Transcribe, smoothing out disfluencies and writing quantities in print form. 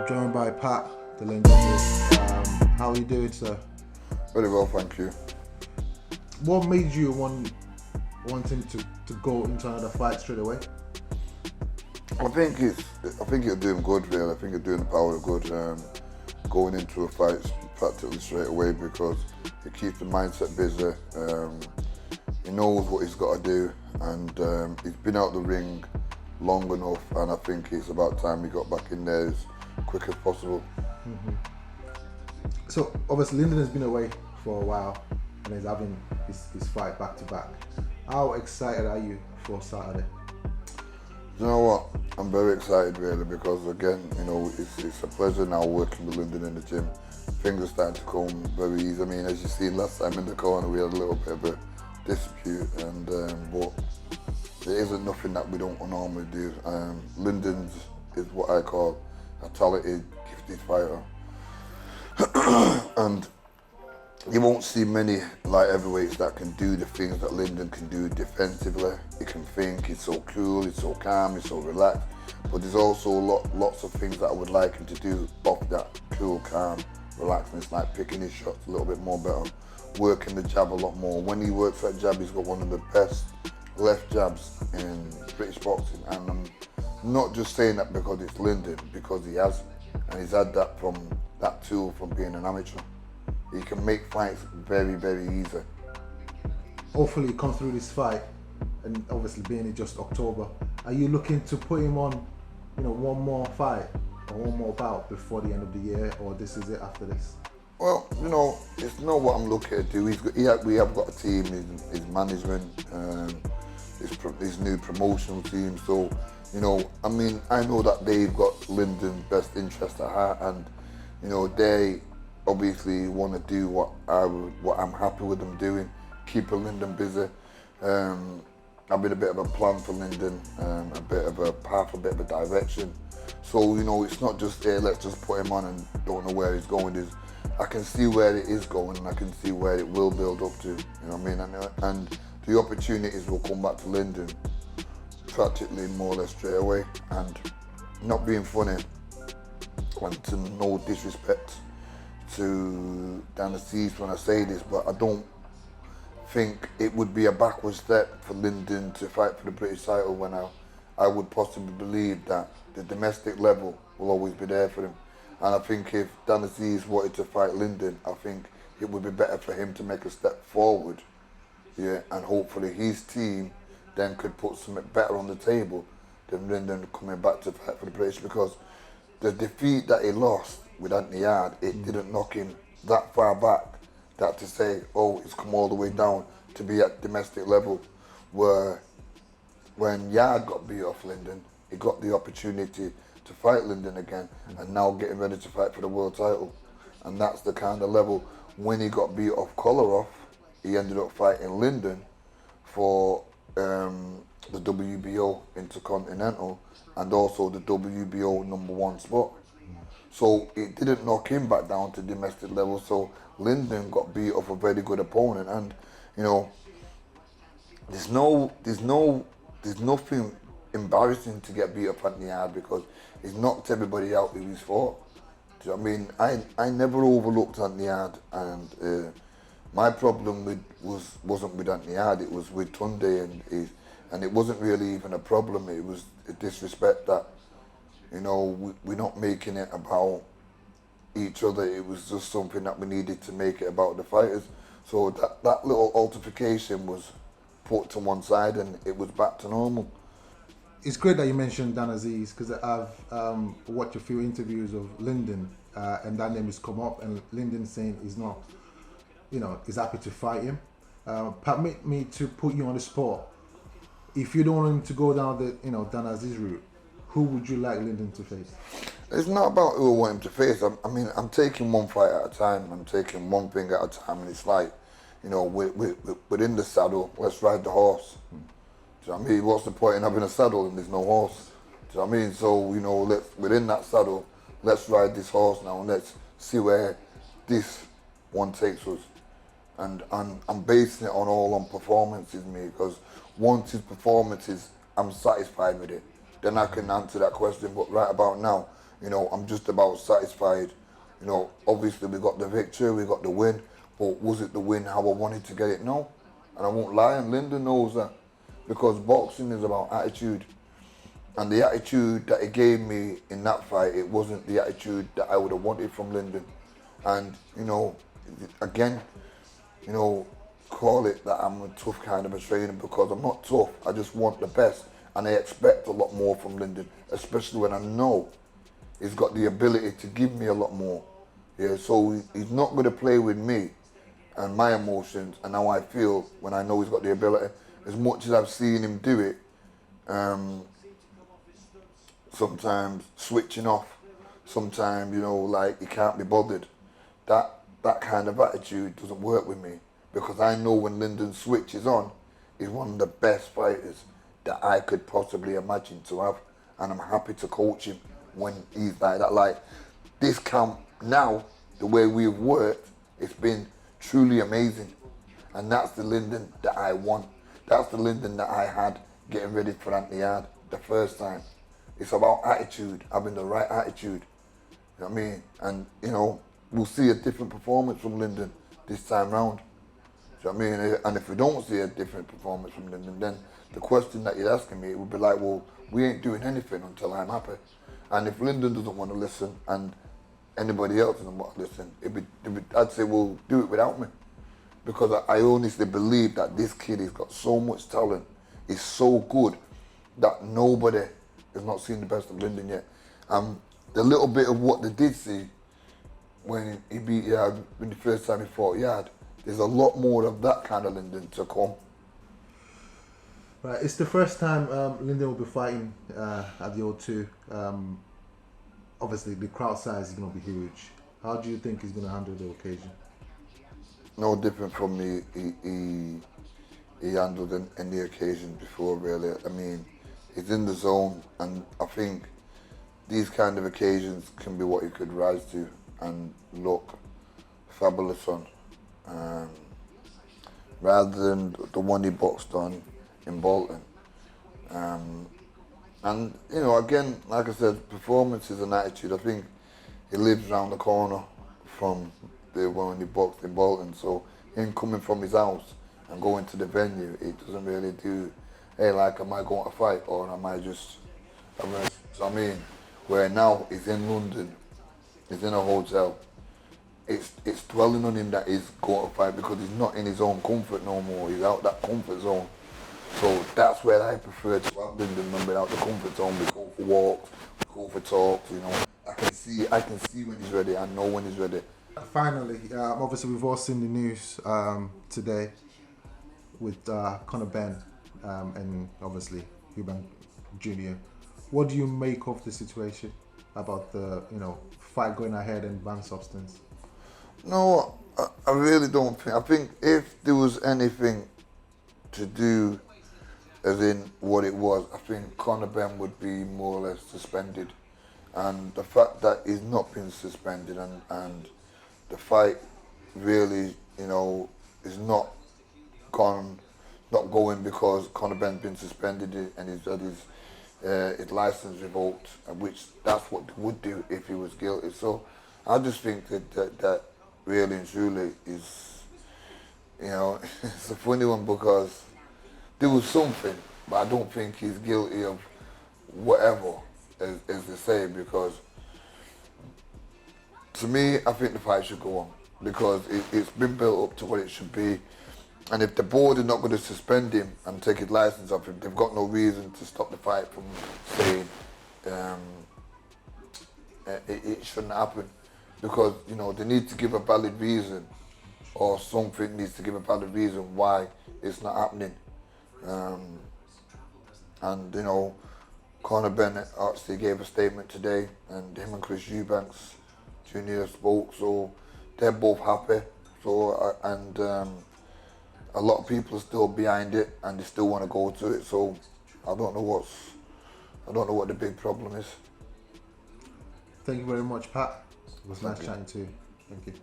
joined by Pat, the legendary. How are you doing, sir? Very well, thank you. What made you wanting to go into another fight straight away? I think you're doing good, really. I think you're doing the power of good. Going into a fight practically straight away because it keeps the mindset busy. He knows what he's got to do, and he's been out the ring long enough. And I think it's about time he got back in there as quick as possible. Mm-hmm. So obviously Lyndon has been away for a while, and he's having his fight back to back. How excited are you for Saturday? You know what? I'm very excited really because again, it's a pleasure now working with Lyndon in the gym. Things are starting to come very easy. I mean, as you seen last time in the corner, we had a little bit of a dispute, and but there isn't nothing that we don't normally do. Lyndon's is what I call a talented, gifted fighter, and you won't see many light heavyweights that can do the things that Lyndon can do defensively. He can think, he's so cool, he's so calm, he's so relaxed. But there's also lots of things that I would like him to do off that cool, calm, relaxedness, like picking his shots a little bit more better, working the jab a lot more. When he works that jab, he's got one of the best left jabs in British boxing. And I'm not just saying that because it's Lyndon, because he has. And he's had that tool from being an amateur. He can make fights very, very easy. Hopefully, he comes through this fight, and obviously being in just October, are you looking to put him on, one more fight or one more bout before the end of the year, or this is it after this? Well, it's not what I'm looking to do. We have got a team, his management, his new promotional team. So, I know that they've got Lyndon's best interest at heart, and they obviously want to do what I'm happy with them doing, keeping Lyndon busy. I've been a bit of a plan for Lyndon, a bit of a path, a bit of a direction. So, it's not just there, let's just put him on and don't know where he's going. I can see where it is going, and I can see where it will build up to, and the opportunities will come back to Lyndon practically more or less straight away. And not being funny, and to no disrespect to Bennetts when I say this, but I don't think it would be a backward step for Lyndon to fight for the British title when I would possibly believe that the domestic level will always be there for him. And I think if Bennetts wanted to fight Lyndon, I think it would be better for him to make a step forward, and hopefully his team then could put something better on the table than Lyndon coming back to fight for the British, because the defeat that he lost with Anthony Yard, it didn't knock him that far back that to say, it's come all the way down to be at domestic level, where when Yard got beat off Lyndon, he got the opportunity to fight Lyndon again, and now getting ready to fight for the world title. And that's the kind of level. When he got beat off Kolarov, he ended up fighting Lyndon for the WBO Intercontinental and also the WBO #1 spot. So it didn't knock him back down to domestic level. So Lyndon got beat off a very good opponent, and there's nothing embarrassing to get beat up at the yard because he's knocked everybody out who he's fought. Do you know what I mean? I never overlooked Anthony Yard, and my problem wasn't with Anthony Yard, it was with Tunde, and it wasn't really even a problem. It was a disrespect that we're not making it about each other. It was just something that we needed to make it about the fighters. So that little altercation was put to one side, and it was back to normal. It's great that you mentioned Bennetts because I've watched a few interviews of Lyndon, and that name has come up, and Lyndon saying he's not, he's happy to fight him. Permit me to put you on the spot. If you don't want him to go down the, Bennetts route, who would you like Lyndon to face? It's not about who I want him to face. I'm taking one fight at a time. I'm taking one thing at a time, and it's like, within the saddle, let's ride the horse. Do you know what I mean? What's the point in having a saddle and there's no horse? Do you know what I mean? So, within that saddle, let's ride this horse now and let's see where this one takes us. And I'm basing it on performances, because once his performances, I'm satisfied with it. Then I can answer that question. But right about now, You know, I'm just about satisfied. You know, obviously we got the victory, we got the win, but was it the win how I wanted to get it? No. And I won't lie, and Lyndon knows that. Because boxing is about attitude. And the attitude that he gave me in that fight, it wasn't the attitude that I would have wanted from Lyndon. And, you know, again, you know, call it that I'm a tough kind of a trainer, because I'm not tough. I just want the best. And I expect a lot more from Lyndon, especially when I know he's got the ability to give me a lot more. Yeah, so he's not going to play with me and my emotions and how I feel when I know he's got the ability. As much as I've seen him do it, sometimes switching off, sometimes, you know, like he can't be bothered. That kind of attitude doesn't work with me, because I know when Lyndon switches on, he's one of the best fighters that I could possibly imagine to have, and I'm happy to coach him when he's like that. Like this camp now, the way we've worked, it's been truly amazing, and that's the Lyndon that I want. That's the Lyndon that I had getting ready for Anthony the first time. It's about attitude, having the right attitude. You know what I mean? And, you know, we'll see a different performance from Lyndon this time round. You know what I mean? And if we don't see a different performance from Lyndon, then the question that you're asking me, it would be like, well, we ain't doing anything until I'm happy. And if Lyndon doesn't want to listen and anybody else doesn't want to listen, I'd say, well, do it without me. Because I honestly believe that this kid has got so much talent, he's so good, that nobody has not seen the best of Lyndon yet. The little bit of what they did see when he beat Yard, when the first time he fought Yard, there's a lot more of that kind of Lyndon to come. Right, it's the first time Lyndon will be fighting at the O2. Obviously, the crowd size is going to be huge. How do you think he's going to handle the occasion? No different from he handled any occasion before, really. I mean, he's in the zone, and I think these kind of occasions can be what he could rise to and look fabulous on, rather than the one he boxed on in Bolton. And, you know, again, like I said, performance is an attitude. I think he lives around the corner from the one he boxed in Bolton, so him coming from his house and going to the venue, it doesn't really do, hey, like, am I going to fight or am I just, so I mean, where now he's in London, he's in a hotel, it's dwelling on him that he's going to fight, because he's not in his own comfort no more, he's out that comfort zone. So that's where I prefer to have Lyndon, when we're out the comfort zone. We go for walks, we go for talks, you know. I can see when he's ready, I know when he's ready. Finally, obviously we've all seen the news today with Conor Benn and obviously Eubank Jr. What do you make of the situation about the fight going ahead and ban substance? No, I really don't think. I think if there was anything to do as in what it was, I think Conor Benn would be more or less suspended. And the fact that he's not been suspended and the fight really, is not going because Conor Benn's been suspended and he's had his license revoked, which that's what they would do if he was guilty. So I just think that really and truly is, it's a funny one, because there was something, but I don't think he's guilty of whatever, as they say, because to me, I think the fight should go on, because it's been built up to what it should be. And if the board are not going to suspend him and take his license off him, they've got no reason to stop the fight from saying it shouldn't happen. Because, they need to give a valid reason, or something needs to give a valid reason why it's not happening. And Conor Bennett actually gave a statement today, and him and Chris Eubanks Jr. spoke, so they're both happy. So a lot of people are still behind it, and they still want to go to it. So I don't know what the big problem is. Thank you very much, Pat. It was nice chatting to you. Thank you.